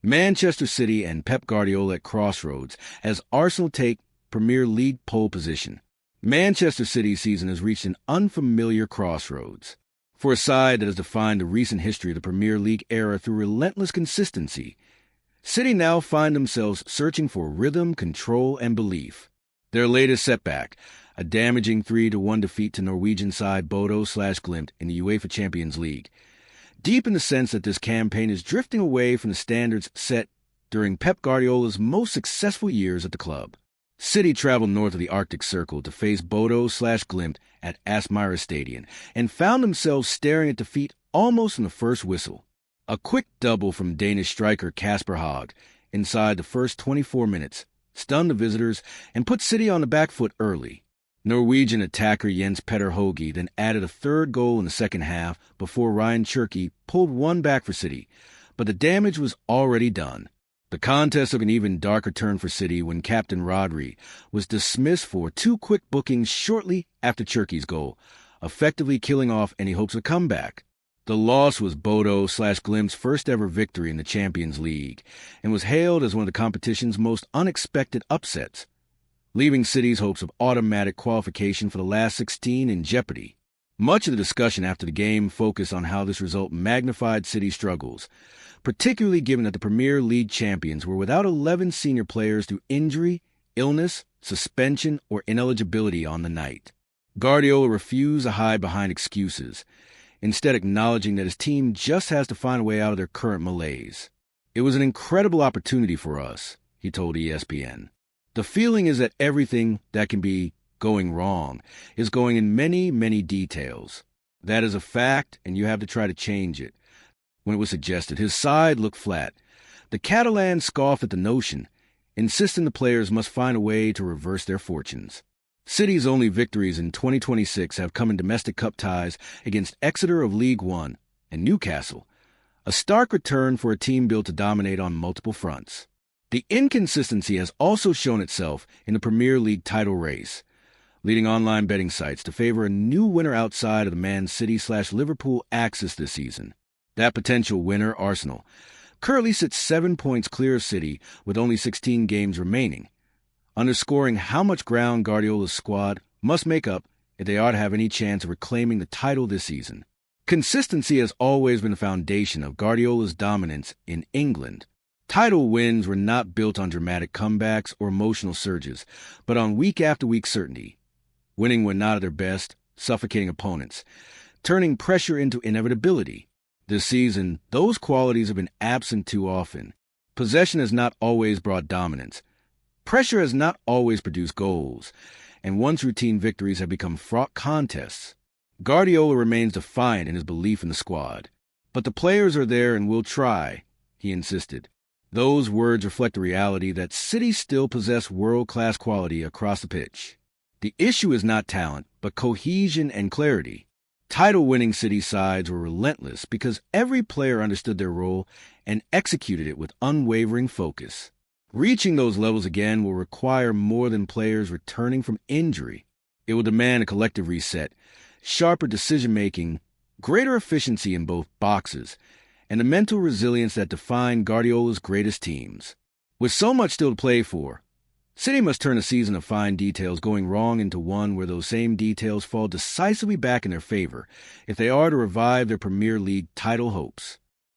Manchester City and Pep Guardiola at Crossroads as Arsenal take Premier League pole position. Manchester City's season has reached an unfamiliar crossroads. For a side that has defined the recent history of the Premier League era through relentless consistency, City now find themselves searching for rhythm, control, and belief. Their latest setback, a damaging 3-1 defeat to Norwegian side Bodo/Glimt in the UEFA Champions League, deepened the sense that this campaign is drifting away from the standards set during Pep Guardiola's most successful years at the club. City traveled north of the Arctic Circle to face Bodo/Glimt at Aspmyra Stadion and found themselves staring at defeat almost from the first whistle. A quick double from Danish striker Kasper Høgh inside the first 24 minutes stunned the visitors and put City on the back foot early. Norwegian attacker Jens Petter Hauge then added a third goal in the second half before Rayan Cherki pulled one back for City, but the damage was already done. The contest took an even darker turn for City when captain Rodri was dismissed for 2 quick bookings shortly after Cherki's goal, effectively killing off any hopes of comeback. The loss was Bodo/Glimt's first ever victory in the Champions League and was hailed as one of the competition's most unexpected upsets, leaving City's hopes of automatic qualification for the last 16 in jeopardy. Much of the discussion after the game focused on how this result magnified City's struggles, particularly given that the Premier League champions were without 11 senior players through injury, illness, suspension, or ineligibility on the night. Guardiola refused to hide behind excuses, instead acknowledging that his team just has to find a way out of their current malaise. "It was an incredible opportunity for us," he told ESPN. "The feeling is that everything that can be going wrong is going in many, many details. That is a fact, and you have to try to change it." When it was suggested, his side looked flat. The Catalans scoffed at the notion, insisting the players must find a way to reverse their fortunes. City's only victories in 2026 have come in domestic cup ties against Exeter of League One and Newcastle, a stark return for a team built to dominate on multiple fronts. The inconsistency has also shown itself in the Premier League title race, leading online betting sites to favor a new winner outside of the Man City/Liverpool axis this season. That potential winner, Arsenal, currently sits 7 points clear of City with only 16 games remaining, underscoring how much ground Guardiola's squad must make up if they are to have any chance of reclaiming the title this season. Consistency has always been the foundation of Guardiola's dominance in England. Title wins were not built on dramatic comebacks or emotional surges, but on week-after-week certainty, winning when not at their best, suffocating opponents, turning pressure into inevitability. This season, those qualities have been absent too often. Possession has not always brought dominance. Pressure has not always produced goals, and once routine victories have become fraught contests. Guardiola remains defiant in his belief in the squad. "But the players are there and will try," he insisted. Those words reflect the reality that City still possess world-class quality across the pitch. The issue is not talent, but cohesion and clarity. Title-winning City sides were relentless because every player understood their role and executed it with unwavering focus. Reaching those levels again will require more than players returning from injury. It will demand a collective reset, sharper decision-making, greater efficiency in both boxes, and the mental resilience that define Guardiola's greatest teams. With so much still to play for, City must turn a season of fine details going wrong into one where those same details fall decisively back in their favor if they are to revive their Premier League title hopes.